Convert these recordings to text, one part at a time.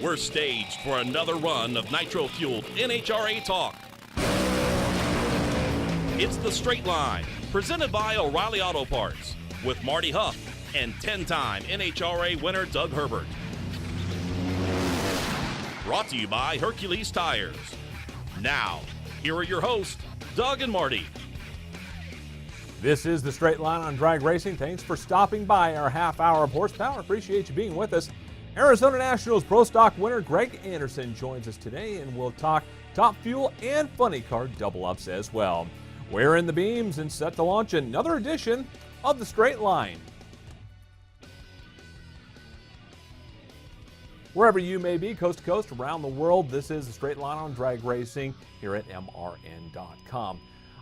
We're staged for another run of nitro-fueled NHRA talk. It's The Straight Line, presented by O'Reilly Auto Parts, with Marty Huff and 10-time NHRA winner Doug Herbert. Brought to you by Hercules Tires. Now, here are your hosts, Doug and Marty. This is The Straight Line on drag racing. Thanks for stopping by our half hour of horsepower. Appreciate you being with us. Arizona Nationals Pro Stock winner Greg Anderson joins us today, and we'll talk Top Fuel and Funny Car double-ups as well. We're in the beams and set to launch another edition of The Straight Line. Wherever you may be, coast to coast, around the world, this is The Straight Line on drag racing here at mrn.com.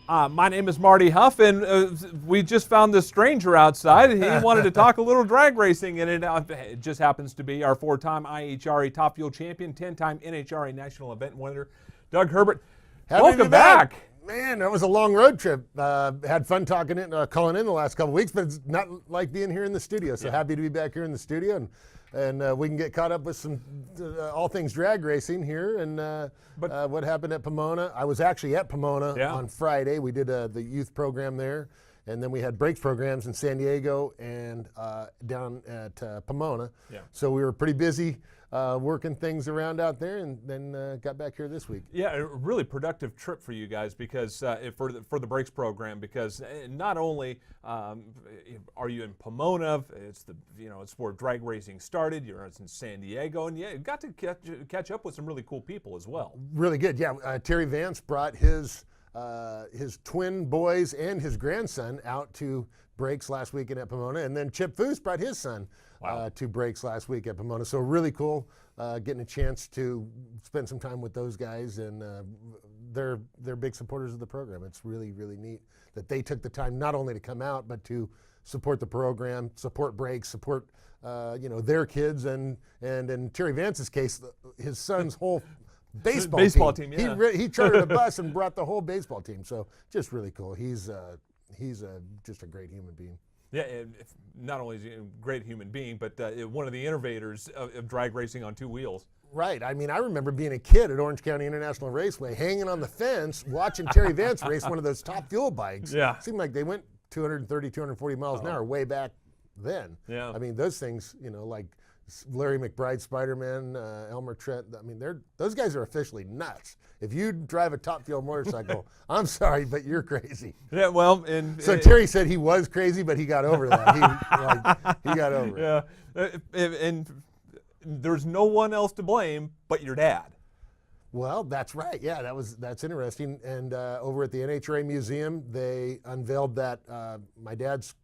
My name is Marty Huff, and we just found this stranger outside. He wanted to talk a little drag racing, and it just happens to be our 4-time IHRA Top Fuel champion, 10-time NHRA National Event winner, Doug Herbert. Welcome back. Man, that was a long road trip. Had fun calling in the last couple weeks, but it's not like being here in the studio. So happy to be back here in the studio, and we can get caught up with some all things drag racing here and what happened at Pomona. I was actually at Pomona on Friday. We did the youth program there, and then we had brakes programs in San Diego and down at Pomona. Yeah. So we were pretty busy working things around out there, and then got back here this week. Yeah, a really productive trip for you guys because for the brakes program, because not only are you in Pomona, it's where drag racing started. You're in San Diego, and you got to catch up with some really cool people as well. Really good, yeah. Terry Vance brought his twin boys and his grandson out to brakes last weekend at Pomona, and then Chip Foose brought his son to brakes last week at Pomona. So really cool getting a chance to spend some time with those guys, and they're big supporters of the program. It's really, really neat that they took the time not only to come out, but to support the program, support brakes, support their kids, and in Terry Vance's case, his son's whole baseball team. Yeah. He chartered a bus and brought the whole baseball team. So just really cool. He's just a great human being. Yeah, and not only is he a great human being, but one of the innovators of drag racing on two wheels. Right. I mean, I remember being a kid at Orange County International Raceway, hanging on the fence, watching Terry Vance race one of those Top Fuel bikes. Yeah. It seemed like they went 230, 240 miles an hour way back then. Yeah. I mean, those things, like Larry McBride, Spider-Man, Elmer Trent, I mean, those guys are officially nuts. If you drive a Top Fuel motorcycle, I'm sorry, but you're crazy. Yeah, well, so Terry said he was crazy, but he got over that. He got over it. Yeah, and there's no one else to blame but your dad. Well, that's right. Yeah, that's interesting. And over at the NHRA Museum, they unveiled that my dad's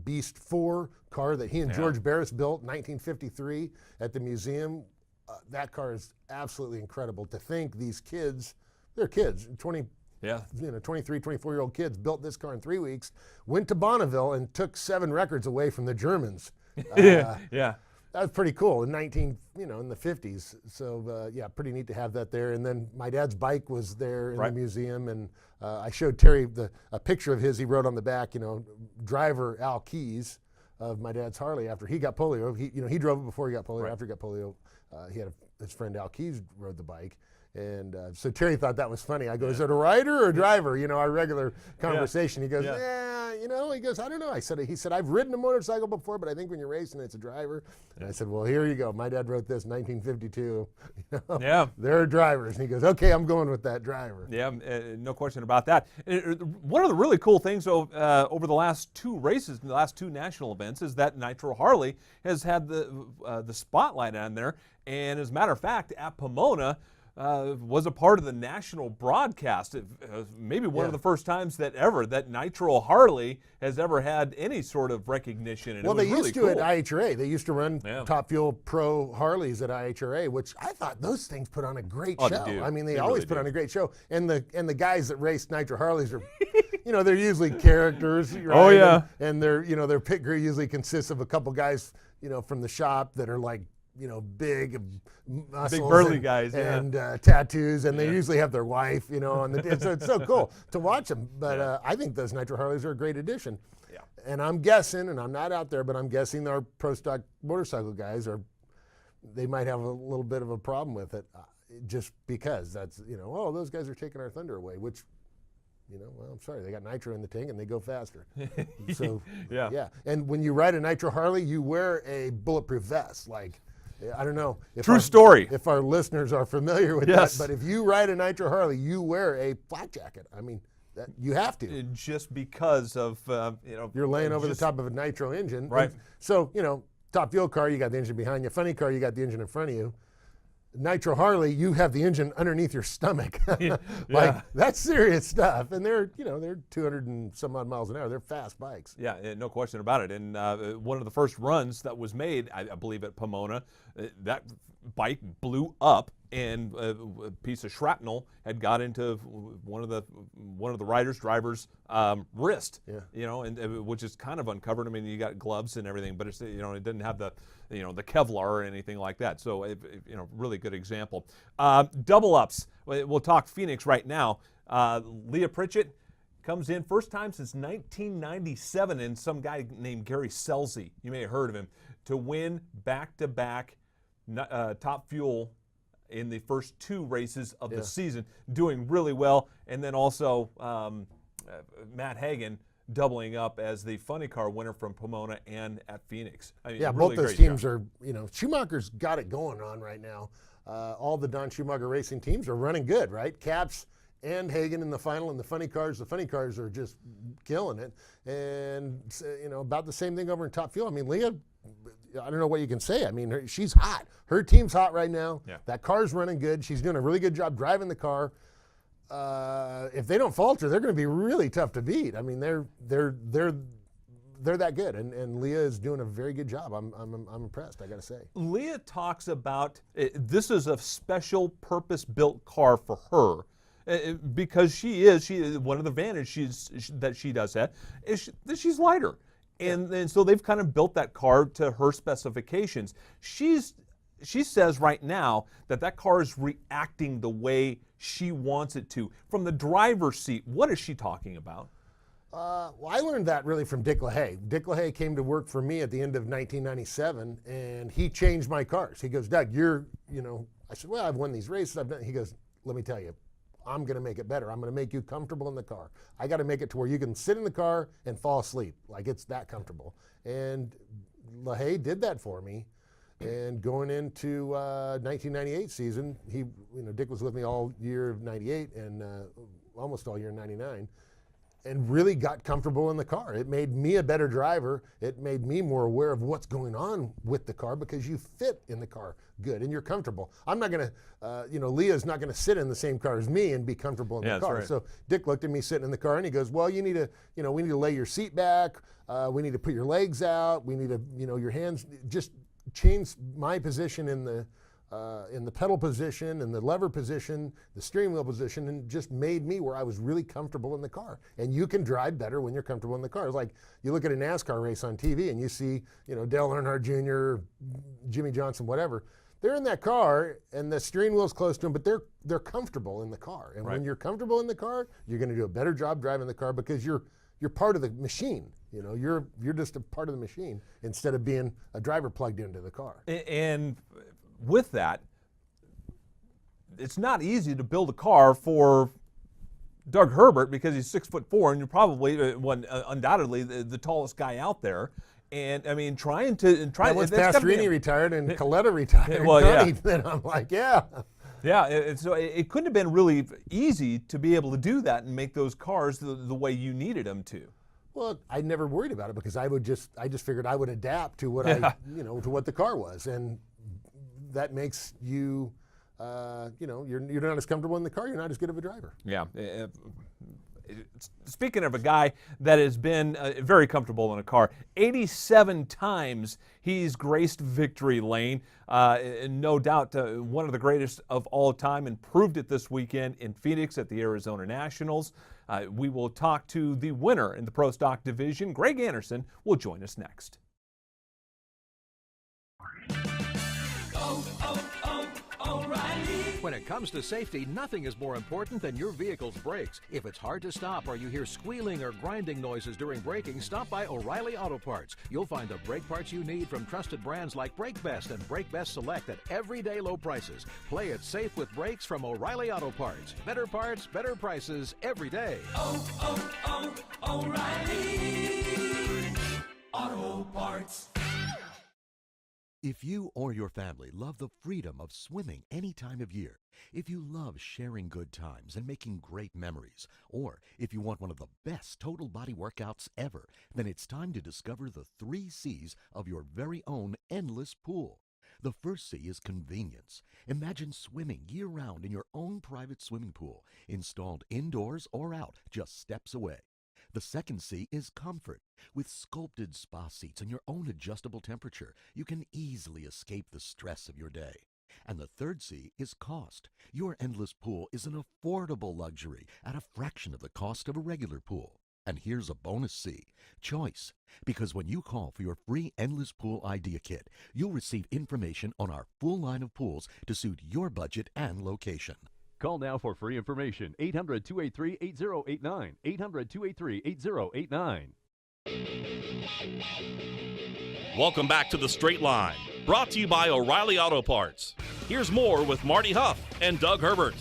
Beast 4 car that he and George Barris built in 1953 at the museum. That car is absolutely incredible. To think these kids, they're kids, 23, 24-year-old kids built this car in 3 weeks, went to Bonneville and took 7 records away from the Germans. Yeah. That was pretty cool in in the 50s. So pretty neat to have that there. And then my dad's bike was there in the museum, and I showed Terry a picture of his. He wrote on the back, driver Al Keys of my dad's Harley after he got polio. He drove it before he got polio. Right. After he got polio, he had his friend Al Keys rode the bike. And so Terry thought that was funny. I go, is it a rider or a driver? Our regular conversation. He goes, he goes, I don't know. He said, I've ridden a motorcycle before, but I think when you're racing, it's a driver. And I said, well, here you go. My dad wrote this in 1952. They're drivers. And he goes, okay, I'm going with that driver. Yeah, no question about that. One of the really cool things over the last 2 races, the last 2 national events, is that Nitro Harley has had the spotlight on there. And as a matter of fact, at Pomona, was a part of the national broadcast. Maybe one of the first times that Nitro Harley has ever had any sort of recognition. And well, they used to at IHRA. They used to run Top Fuel Pro Harleys at IHRA, which I thought those things put on a great show. I mean, they always really put on a great show. And the guys that race Nitro Harleys are, they're usually characters. Right? Oh yeah. And their pit crew usually consists of a couple guys, from the shop that are like, big muscles, big burly guys, and tattoos, and they usually have their wife, so it's so cool to watch them. But I think those Nitro Harleys are a great addition. Yeah. And I'm guessing, and I'm not out there, but I'm guessing our pro stock motorcycle guys are they might have a little bit of a problem with it, just because that's, oh, those guys are taking our thunder away, which, well, I'm sorry, they got nitro in the tank and they go faster. So, yeah. And when you ride a nitro Harley, you wear a bulletproof vest. Like, I don't know. True story. If our listeners are familiar with that, but if you ride a nitro Harley, you wear a flak jacket. I mean, that you have to. Just because of, you're laying over the top of a nitro engine. Right. And so, top fuel car, you got the engine behind you. Funny car, you got the engine in front of you. Nitro Harley, you have the engine underneath your stomach. That's serious stuff. And they're 200 and some odd miles an hour. They're fast bikes. Yeah, no question about it. And one of the first runs that was made, I believe at Pomona, that bike blew up, and a piece of shrapnel had got into one of the driver's wrist. Yeah. And which is kind of uncovered. I mean, you got gloves and everything, but it's it didn't have the the Kevlar or anything like that. So really good example. Double ups. We'll talk Phoenix right now. Leah Pritchett comes in first time since 1997, and some guy named Gary Selsey, you may have heard of him, to win back-to-back Top Fuel in the first 2 races of the season, doing really well. And then also Matt Hagan doubling up as the funny car winner from Pomona and at Phoenix. I mean, really both those teams are, Schumacher's got it going on right now. All the Don Schumacher racing teams are running good, right? Caps and Hagan in the final, and the funny cars are just killing it. And, about the same thing over in Top Fuel. I mean, Leah, I don't know what you can say. I mean, she's hot. Her team's hot right now. Yeah. That car's running good. She's doing a really good job driving the car. If they don't falter, they're going to be really tough to beat. I mean, they're that good, and Leah is doing a very good job. I'm impressed, I got to say. Leah talks about this is a special purpose-built car for her. Because one of the advantages that she does have is that she's lighter. And so they've kind of built that car to her specifications. She says right now that car is reacting the way she wants it to. From the driver's seat, what is she talking about? Well, I learned that really from Dick LaHaye. Dick LaHaye came to work for me at the end of 1997, and he changed my cars. He goes, Doug, I said, well, I've won these races. He goes, let me tell you, I'm going to make it better. I'm going to make you comfortable in the car. I got to make it to where you can sit in the car and fall asleep. Like, it's that comfortable. And LaHaye did that for me. And going into 1998 season, Dick was with me all year of 98 and almost all year of 99, and really got comfortable in the car. It made me a better driver. It made me more aware of what's going on with the car because you fit in the car good and you're comfortable. I'm not going to, Leah's not going to sit in the same car as me and be comfortable in the car. Right. So Dick looked at me sitting in the car and he goes, well, you need to, we need to lay your seat back. We need to put your legs out. We need to, your hands, just change my position in the pedal position and the lever position, the steering wheel position, and just made me where I was really comfortable in the car. And you can drive better when you're comfortable in the car. It's like you look at a NASCAR race on TV and you see, Dale Earnhardt Jr., Jimmy Johnson, whatever. They're in that car and the steering wheel's close to them, but they're comfortable in the car. And when you're comfortable in the car, you're going to do a better job driving the car because you're part of the machine. You're just a part of the machine instead of being a driver plugged into the car. And with that, it's not easy to build a car for Doug Herbert because he's 6'4", and you're probably undoubtedly the tallest guy out there. And I mean, once Pastorini retired and Coletta retired, then I'm like, Yeah, so it couldn't have been really easy to be able to do that and make those cars the way you needed them to. Well, I never worried about it because I just figured I would adapt to what to what the car was, and that makes you, you're not as comfortable in the car. You're not as good of a driver. Yeah. Speaking of a guy that has been very comfortable in a car, 87 times he's graced victory lane. No doubt one of the greatest of all time, and proved it this weekend in Phoenix at the Arizona Nationals. We will talk to the winner in the Pro Stock division. Greg Anderson will join us next. O'Reilly. When it comes to safety, nothing is more important than your vehicle's brakes. If it's hard to stop or you hear squealing or grinding noises during braking, stop by O'Reilly Auto Parts. You'll find the brake parts you need from trusted brands like Brake Best and Brake Best Select at everyday low prices. Play it safe with brakes from O'Reilly Auto Parts. Better parts, better prices every day. O'Reilly Auto Parts. If you or your family love the freedom of swimming any time of year, if you love sharing good times and making great memories, or if you want one of the best total body workouts ever, then it's time to discover the 3 C's of your very own endless pool. The first C is convenience. Imagine swimming year-round in your own private swimming pool, installed indoors or out, just steps away. The second C is comfort. With sculpted spa seats and your own adjustable temperature, you can easily escape the stress of your day. And the third C is cost. Your endless pool is an affordable luxury at a fraction of the cost of a regular pool. And here's a bonus C, choice. Because when you call for your free Endless Pool Idea Kit, you'll receive information on our full line of pools to suit your budget and location. Call now for free information. 800-283-8089. 800-283-8089. Welcome back to The Straight Line, brought to you by O'Reilly Auto Parts. Here's more with Marty Huff and Doug Herbert.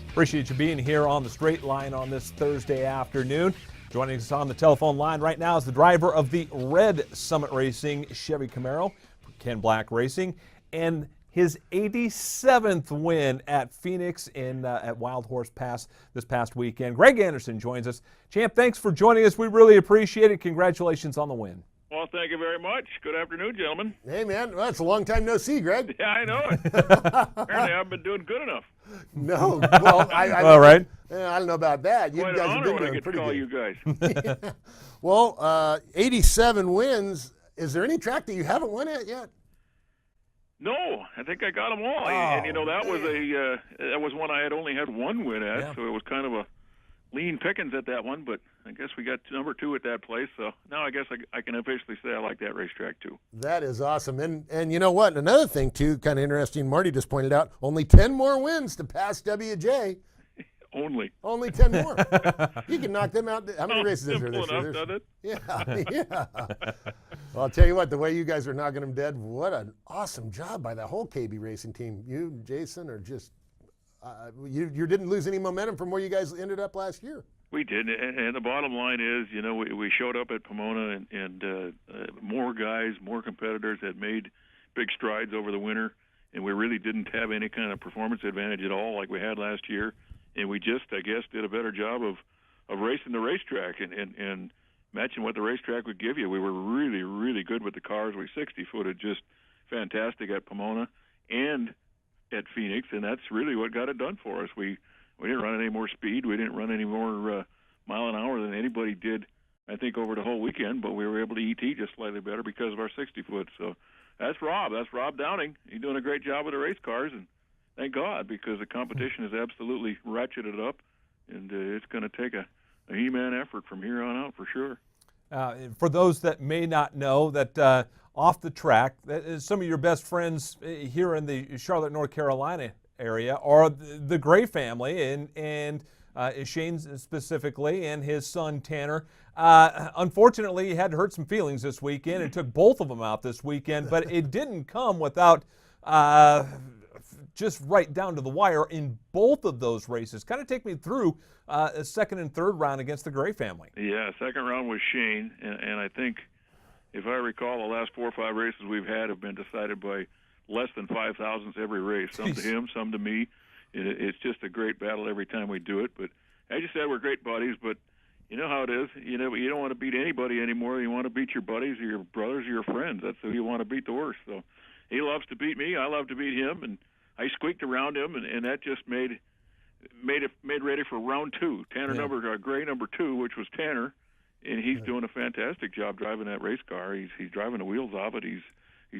Appreciate you being here on The Straight Line on this Thursday afternoon. Joining us on the telephone line right now is the driver of the Red Summit Racing Chevy Camaro, Ken Black Racing, and his 87th win at Phoenix at Wild Horse Pass this past weekend. Greg Anderson joins us. Champ, thanks for joining us. We really appreciate it. Congratulations on the win. Well, thank you very much. Good afternoon, gentlemen. Hey, man. Well, it's a long time no see, Greg. Yeah, I know it. Apparently, I haven't been doing good enough. No. Well, All right. I don't know about that. You Quite guys an have honor been when I doing get to pretty call good. you guys. Well, 87 wins. Is there any track that you haven't won at yet? No, I think I got them all. And you know, that was one I had only had one win at, so it was kind of a lean pickings at that one. But I guess we got number 2 at that place, so now I guess I can officially say I like that racetrack too. That is awesome. And you know what? Another thing too, kind of interesting. Marty just pointed out only 10 more wins to pass WJ. Only 10 more. You can knock them out. How many races is there this simple year? enough, doesn't it? Yeah. Well, I'll tell you what, the way you guys are knocking them dead, what an awesome job by the whole KB Racing team. You, Jason, are just, you didn't lose any momentum from where you guys ended up last year. We did, and the bottom line is, you know, we showed up at Pomona, and more guys, more competitors had made big strides over the winter, and we really didn't have any kind of performance advantage at all like we had last year. And we just, I guess, did a better job of racing the racetrack and matching what the racetrack would give you. We were really, really good with the cars. We 60-footed just fantastic at Pomona and at Phoenix, and that's really what got it done for us. We didn't run any more speed. We didn't run any more mile an hour than anybody did, I think, over the whole weekend, but we were able to ET just slightly better because of our 60-foot. So that's Rob. That's Rob Downing. He's doing a great job with the race cars, and thank God, because the competition has absolutely ratcheted up, and it's going to take a He-Man effort from here on out for sure. For those that may not know, that off the track, some of your best friends here in the Charlotte, North Carolina area are the Gray family, and Shane specifically, and his son Tanner. Unfortunately, he had to hurt some feelings this weekend and took both of them out this weekend, but it didn't come without just right down to the wire in both of those races. Kind of take me through a second and third round against the Gray family. Yeah, second round was Shane, and I think, if I recall, the last 4 or 5 races we've had have been decided by less than 5 thousandths every race. Some to him, some to me. It's just a great battle every time we do it. But as you said, we're great buddies, but you know how it is. You know, you don't want to beat anybody anymore. You want to beat your buddies or your brothers or your friends. That's who you want to beat the worst. So he loves to beat me. I love to beat him, and I squeaked around him, and that just made ready for round 2. Gray number 2, which was Tanner, and he's doing a fantastic job driving that race car. He's driving the wheels off it. He's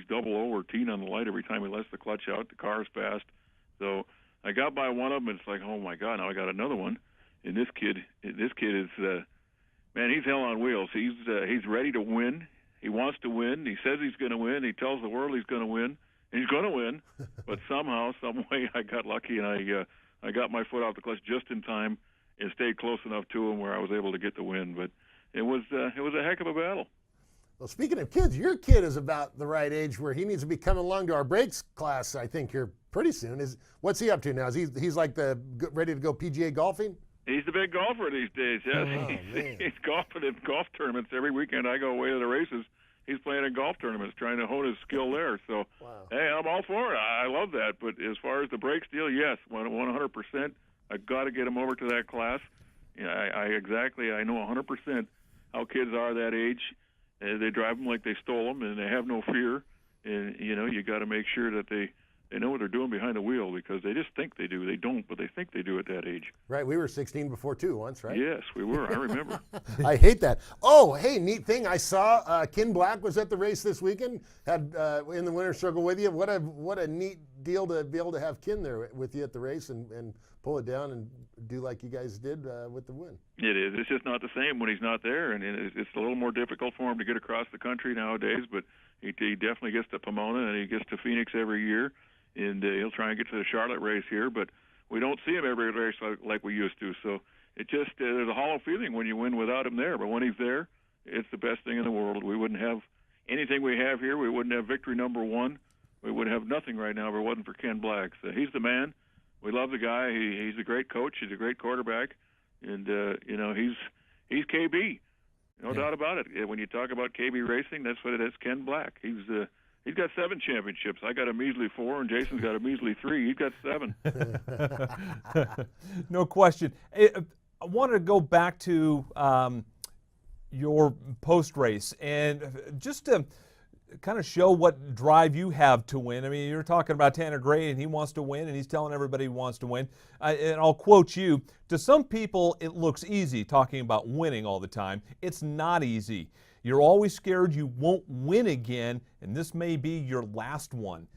double O or teen on the light every time he lets the clutch out. The car's fast. So I got by one of them, and it's like, oh my God, now I got another one. And this kid is man, he's hell on wheels. He's ready to win. He wants to win. He says he's going to win. He tells the world he's going to win. he's going to win. But somehow, some way, I got lucky, and I got my foot off the clutch just in time and stayed close enough to him where I was able to get the win. But it was a heck of a battle. Well, speaking of kids, your kid is about the right age where he needs to be coming along to our brakes class, I think, here pretty soon. What's he up to now? He's like ready to go PGA golfing? He's the big golfer these days, yes. He's golfing in golf tournaments every weekend. I go away to the races. He's playing in golf tournaments, trying to hone his skill there. So, wow. Hey, I'm all for it. I love that. But as far as the brakes deal, yes, 100%. I've got to get him over to that class. Yeah, I know 100% how kids are that age. They drive them like they stole them, and they have no fear. And, you got to make sure that they know what they're doing behind the wheel, because they just think they do. They don't, but they think they do at that age. Right. We were 16 before too once, right? Yes, we were. I remember. I hate that. Oh, hey, neat thing. I saw Ken Black was at the race this weekend. Had in the winner's circle with you. What a neat deal to be able to have Ken there with you at the race and pull it down and do like you guys did with the win. It is. It's just not the same when he's not there, and it's a little more difficult for him to get across the country nowadays. But he definitely gets to Pomona, and he gets to Phoenix every year. And he'll try and get to the Charlotte race here, but we don't see him every race like we used to. So it just there's a hollow feeling when you win without him there. But when he's there, it's the best thing in the world. We wouldn't have anything we have here. We wouldn't have victory number one. We would have nothing right now if it wasn't for Ken Black. So he's the man. We love the guy. He's a great coach. He's a great quarterback, and he's KB, no doubt about it. When you talk about KB racing, that's what it is. Ken Black. He's got 7 championships. I got a measly 4, and Jason's got a measly 3. He's got 7. No question. I want to go back to your post-race and just to kind of show what drive you have to win. I mean, you're talking about Tanner Gray, and he wants to win, and he's telling everybody he wants to win. And I'll quote you, to some people it looks easy talking about winning all the time. It's not easy. You're always scared you won't win again, and this may be your last one.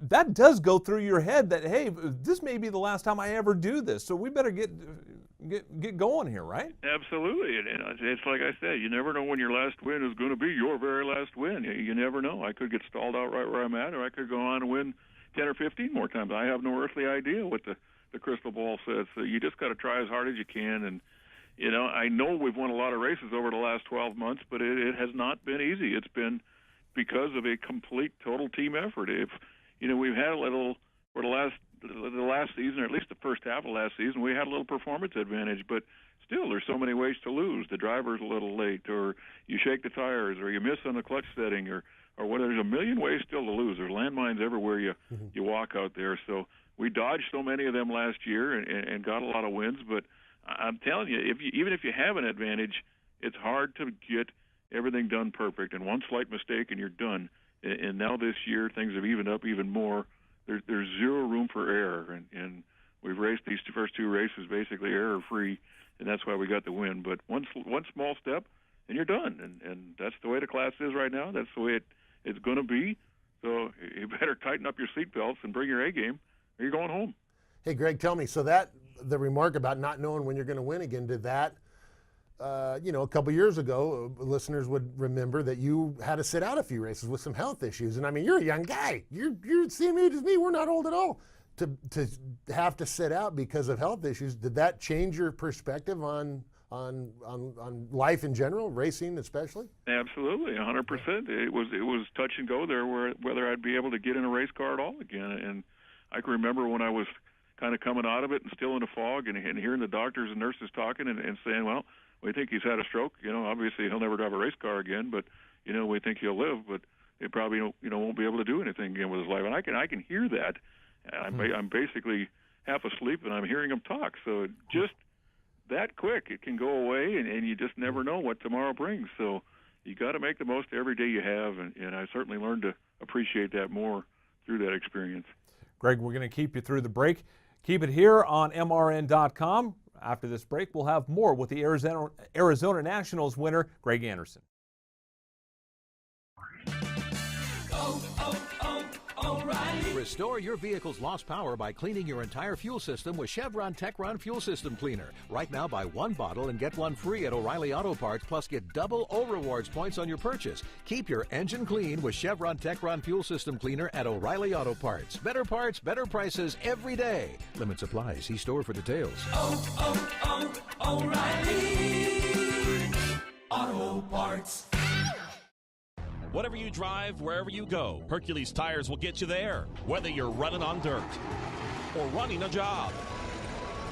That does go through your head that, hey, this may be the last time I ever do this, so we better get going here, right? Absolutely. And it's like I said, you never know when your last win is going to be your very last win. You never know. I could get stalled out right where I'm at, or I could go on and win 10 or 15 more times. I have no earthly idea what the crystal ball says. So you just got to try as hard as you can. And I know we've won a lot of races over the last 12 months, but it has not been easy. It's been because of a complete, total team effort. If we've had a little for the last season, or at least the first half of last season, we had a little performance advantage, but still, there's so many ways to lose. The driver's a little late, or you shake the tires, or you miss on the clutch setting, or whatever. There's a million ways still to lose. There's landmines everywhere you walk out there. So we dodged so many of them last year and got a lot of wins, but I'm telling you, even if you have an advantage, it's hard to get everything done perfect. And one slight mistake and you're done. And now this year, things have evened up even more. There's zero room for error. And we've raced these first 2 races basically error-free, and that's why we got the win. But one small step, and you're done. And that's the way the class is right now. That's the way it's going to be. So you better tighten up your seatbelts and bring your A game, or you're going home. Hey, Greg, tell me, so the remark about not knowing when you're going to win again, did that, a couple years ago, listeners would remember that you had to sit out a few races with some health issues. And I mean, you're a young guy. You're the same age as me. We're not old at all. To have to sit out because of health issues, did that change your perspective on life in general, racing especially? Absolutely, 100%. It was touch and go there, whether I'd be able to get in a race car at all again. And I can remember when I was kind of coming out of it and still in the fog and hearing the doctors and nurses talking and saying, well, we think he's had a stroke. Obviously he'll never drive a race car again, but, we think he'll live, but he probably, won't be able to do anything again with his life. And I can hear that. I'm basically half asleep and I'm hearing him talk. So just that quick, it can go away and you just never know what tomorrow brings. So you got to make the most of every day you have. And I certainly learned to appreciate that more through that experience. Greg, we're going to keep you through the break. Keep it here on MRN.com. After this break, we'll have more with the Arizona Nationals winner, Greg Anderson. O'Reilly. Restore your vehicle's lost power by cleaning your entire fuel system with Chevron Techron Fuel System Cleaner. Right now, buy one bottle and get one free at O'Reilly Auto Parts, plus get double O Rewards points on your purchase. Keep your engine clean with Chevron Techron Fuel System Cleaner at O'Reilly Auto Parts. Better parts, better prices every day. Limits apply. See store for details. O'Reilly Auto Parts. Whatever you drive, wherever you go, Hercules Tires will get you there. Whether you're running on dirt or running a job,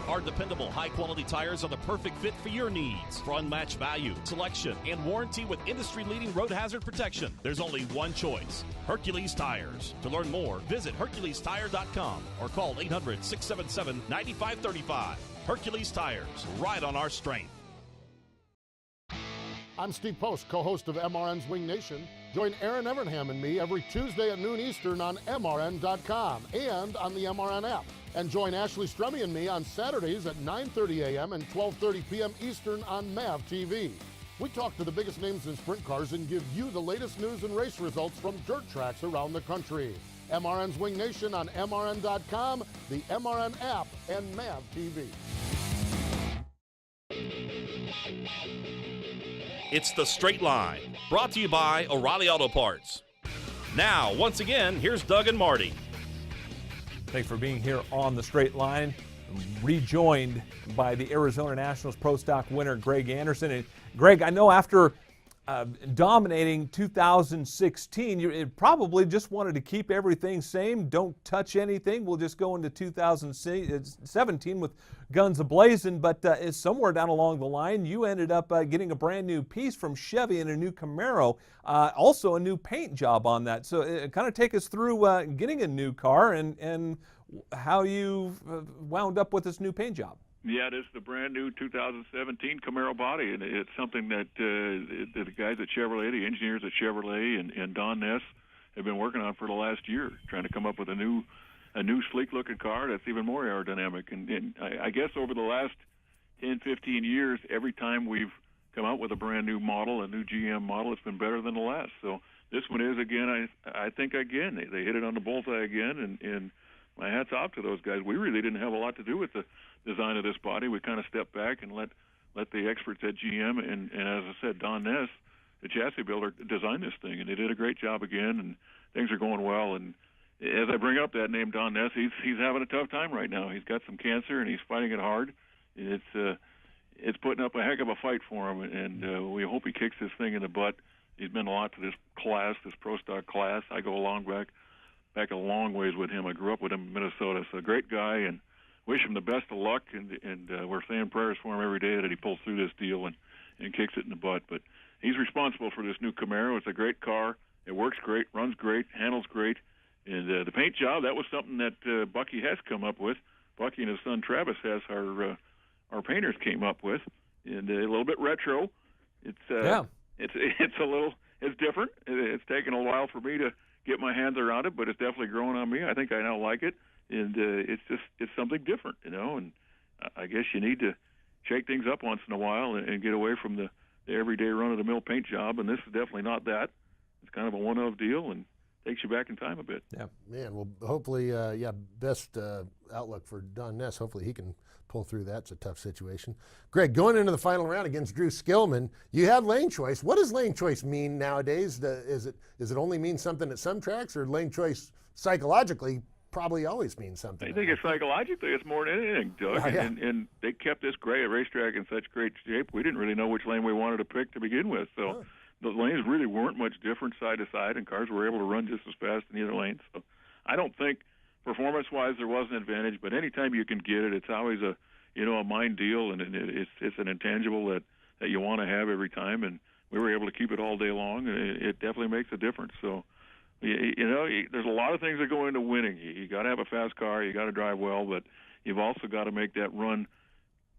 our dependable, high-quality tires are the perfect fit for your needs. For unmatched value, selection, and warranty with industry-leading road hazard protection, there's only one choice: Hercules Tires. To learn more, visit HerculesTire.com or call 800-677-9535. Hercules Tires, ride on our strength. I'm Steve Post, co-host of MRN's Wing Nation. Join Aaron Evernham and me every Tuesday at noon Eastern on MRN.com and on the MRN app. And join Ashley Strummy and me on Saturdays at 9:30 a.m. and 12:30 p.m. Eastern on MAV TV. We talk to the biggest names in sprint cars and give you the latest news and race results from dirt tracks around the country. MRN's Wing Nation on MRN.com, the MRN app, and MAV TV. It's The Straight Line, brought to you by O'Reilly Auto Parts. Now, once again, here's Doug and Marty. Thanks for being here on The Straight Line. Rejoined by the Arizona Nationals Pro Stock winner, Greg Anderson. And Greg, I know after dominating 2016, you probably just wanted to keep everything same, don't touch anything. We'll just go into 2017 with guns a-blazing, but somewhere down along the line, you ended up getting a brand new piece from Chevy and a new Camaro, also a new paint job on that. So kind of take us through getting a new car and how you wound up with this new paint job. Yeah, this is the brand new 2017 Camaro body, and it's something that the guys at Chevrolet, the engineers at Chevrolet, and Don Ness have been working on for the last year, trying to come up with a new sleek-looking car that's even more aerodynamic. And I guess over the last 10, 15 years, every time we've come out with a brand new model, a new GM model, it's been better than the last. So this one is, again, I think, again, they hit it on the bullseye again, and my hat's off to those guys. We really didn't have a lot to do with the design of this body. We kind of stepped back and let the experts at GM and as I said, Don Ness, the chassis builder, design this thing, and they did a great job again, and things are going well. And as I bring up that name, Don Ness, he's having a tough time right now. He's got some cancer, and he's fighting it hard. It's putting up a heck of a fight for him, and we hope he kicks this thing in the butt. He's been a lot to this class, this Pro Stock class. I go back a long ways with him. I grew up with him in Minnesota, so a great guy, and wish him the best of luck, and we're saying prayers for him every day that he pulls through this deal and kicks it in the butt. But he's responsible for this new Camaro. It's a great car. It works great, runs great, handles great. And the paint job, that was something that Bucky Hess come up with. Bucky and his son Travis Hess, our painters, came up with, and a little bit retro. It's different. It's taken a while for me to get my hands around it, but it's definitely growing on me. I think I now like it, and it's something different, and I guess you need to shake things up once in a while and get away from the everyday run-of-the-mill paint job, and this is definitely not that. It's kind of a one-off deal and takes you back in time a bit. Yeah, man. Well, hopefully, best outlook for Don Ness. Hopefully, he can pull through that. It's a tough situation. Greg, going into the final round against Drew Skillman, you had lane choice. What does lane choice mean nowadays? Is it only mean something at some tracks, or lane choice psychologically probably always means something? I think it's psychologically it's more than anything, Doug. And they kept this gray racetrack in such great shape. We didn't really know which lane we wanted to pick to begin with, so the lanes really weren't much different side to side, and cars were able to run just as fast in either lane. So I don't think performance-wise there was an advantage, but anytime you can get it, it's always a mind deal, and it's an intangible that you want to have every time, and we were able to keep it all day long, and it definitely makes a difference. So, there's a lot of things that go into winning. You got to have a fast car, you got to drive well, but you've also got to make that run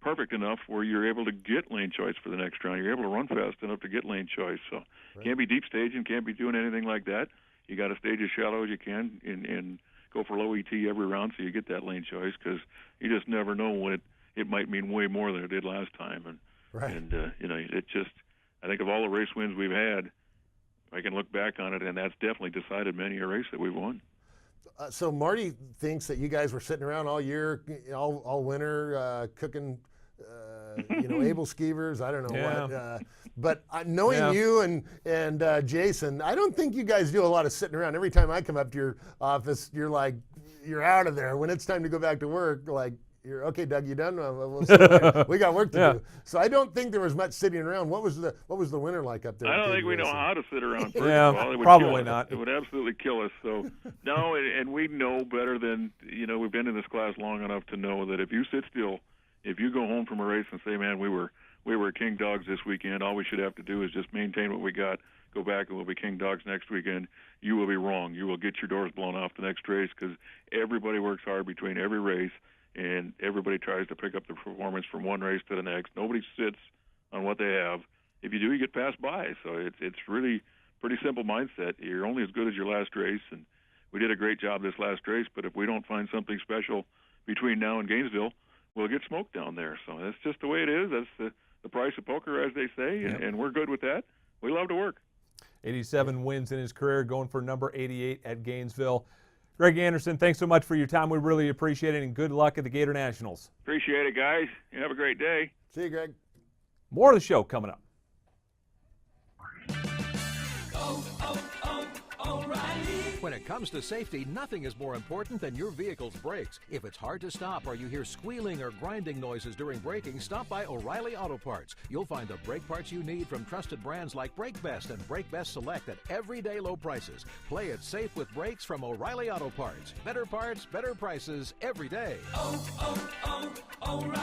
perfect enough where you're able to get lane choice for the next round. You're able to run fast enough to get lane choice. So can't be deep staging, can't be doing anything like that. You got to stage as shallow as you can and go for low ET every round so you get that lane choice, because you just never know when it might mean way more than it did last time. And it just, I think of all the race wins we've had, I can look back on it, and that's definitely decided many a race that we've won. So Marty thinks that you guys were sitting around all year, all winter, cooking, able skeevers. I don't know what. But knowing you and Jason, I don't think you guys do a lot of sitting around. Every time I come up to your office, you're like, you're out of there. When it's time to go back to work, like, you're okay, Doug. You done? We got work to do. So I don't think there was much sitting around. What was the winter like up there? I don't think we know how to sit around. First Yeah, of all. It would probably not. It would absolutely kill us. So no, and we know better than we've been in this class long enough to know that if you sit still, if you go home from a race and say, "Man, we were king dogs this weekend," all we should have to do is just maintain what we got. Go back and we'll be king dogs next weekend. You will be wrong. You will get your doors blown off the next race because everybody works hard between every race. And everybody tries to pick up the performance from one race to the next. Nobody sits on what they have. If you do, you get passed by. So it's really pretty simple mindset. You're only as good as your last race, and we did a great job this last race. But if we don't find something special between now and Gainesville, we'll get smoked down there. So that's just the way it is. That's the price of poker, as they say, and we're good with that. We love to work. 87 wins in his career, going for number 88 at Gainesville. Greg Anderson, thanks so much for your time. We really appreciate it, and good luck at the Gator Nationals. Appreciate it, guys. You have a great day. See you, Greg. More of the show coming up. When it comes to safety, nothing is more important than your vehicle's brakes. If it's hard to stop or you hear squealing or grinding noises during braking, stop by O'Reilly Auto Parts. You'll find the brake parts you need from trusted brands like Brake Best and Brake Best Select at everyday low prices. Play it safe with brakes from O'Reilly Auto Parts. Better parts, better prices every day. O'Reilly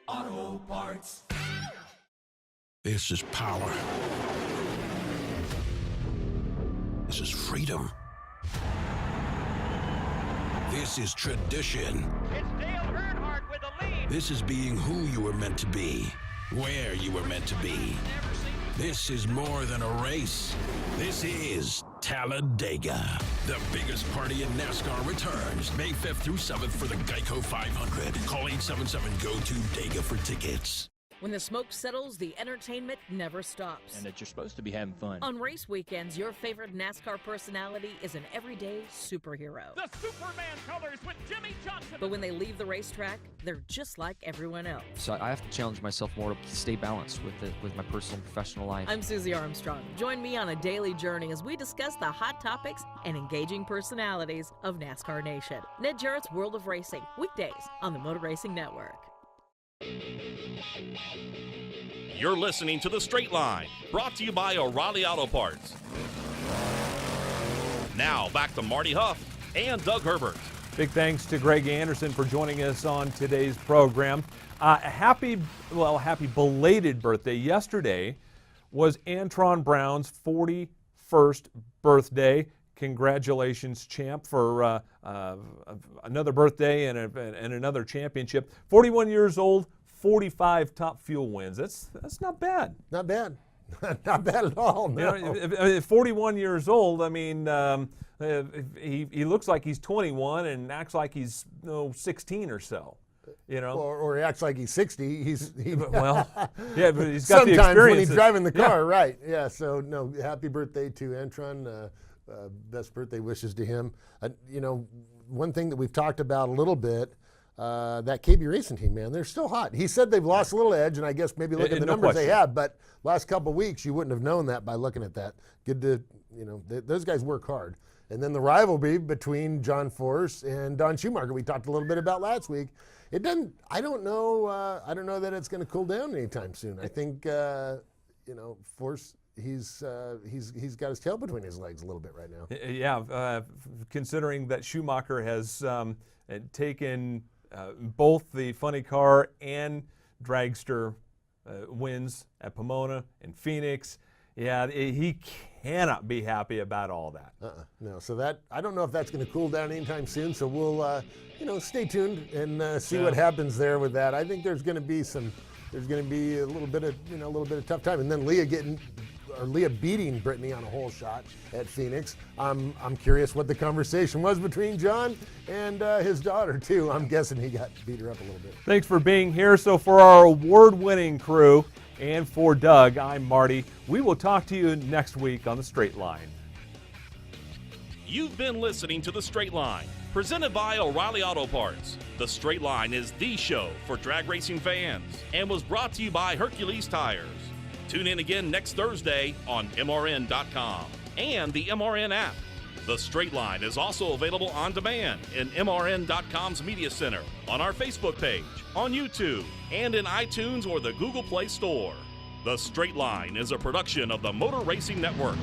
Auto Parts. This is power. This is freedom. This is tradition. It's Dale Earnhardt with the lead. This is being who you were meant to be, where you were meant to be. This is more than a race. This is Talladega. The biggest party in NASCAR returns May 5th through 7th for the Geico 500. Call 877-GO-TO-DEGA for tickets. When the smoke settles, the entertainment never stops. And that you're supposed to be having fun. On race weekends, your favorite NASCAR personality is an everyday superhero. The Superman colors with Jimmy Johnson. But when they leave the racetrack, they're just like everyone else. So I have to challenge myself more to stay balanced with my personal and professional life. I'm Susie Armstrong. Join me on a daily journey as we discuss the hot topics and engaging personalities of NASCAR Nation. Ned Jarrett's World of Racing, weekdays on the Motor Racing Network. You're listening to The Straight Line, brought to you by O'Reilly Auto Parts. Now, back to Marty Huff and Doug Herbert. Big thanks to Greg Anderson for joining us on today's program. Happy belated birthday. Yesterday was Antron Brown's 41st birthday. Congratulations, champ, for another birthday and another championship. 41 years old, 45 Top Fuel wins. That's not bad. Not bad. Not bad at all. No. You know, 41 years old. I mean, he looks like he's 21 and acts like he's 16 or so. You know, or he acts like he's 60. Well, yeah, but he's got the experience. Sometimes when he's driving the car, right? Yeah. So no, happy birthday to Antron. Best birthday wishes to him. One thing that we've talked about a little bit, that KB Racing team, man, they're still hot. He said they've lost a little edge, and I guess maybe look at the numbers they have, but last couple of weeks you wouldn't have known that by looking at that. Good to, those guys work hard. And then the rivalry between John Force and Don Schumacher, we talked a little bit about last week. It doesn't. I don't know that it's going to cool down anytime soon. I think Force. He's got his tail between his legs a little bit right now. Yeah, considering that Schumacher has taken both the funny car and dragster wins at Pomona and Phoenix. Yeah, he cannot be happy about all that. No, so that I don't know if that's going to cool down anytime soon. So we'll stay tuned and see what happens there with that. I think there's going to be a little bit of tough time, and then Leah beating Brittany on a hole shot at Phoenix. I'm curious what the conversation was between John and his daughter too. I'm guessing he got beat her up a little bit. Thanks for being here. So for our award-winning crew and for Doug, I'm Marty. We will talk to you next week on The Straight Line. You've been listening to The Straight Line, presented by O'Reilly Auto Parts. The Straight Line is the show for drag racing fans and was brought to you by Hercules Tires. Tune in again next Thursday on MRN.com and the MRN app. The Straight Line is also available on demand in MRN.com's Media Center, on our Facebook page, on YouTube, and in iTunes or the Google Play Store. The Straight Line is a production of the Motor Racing Network.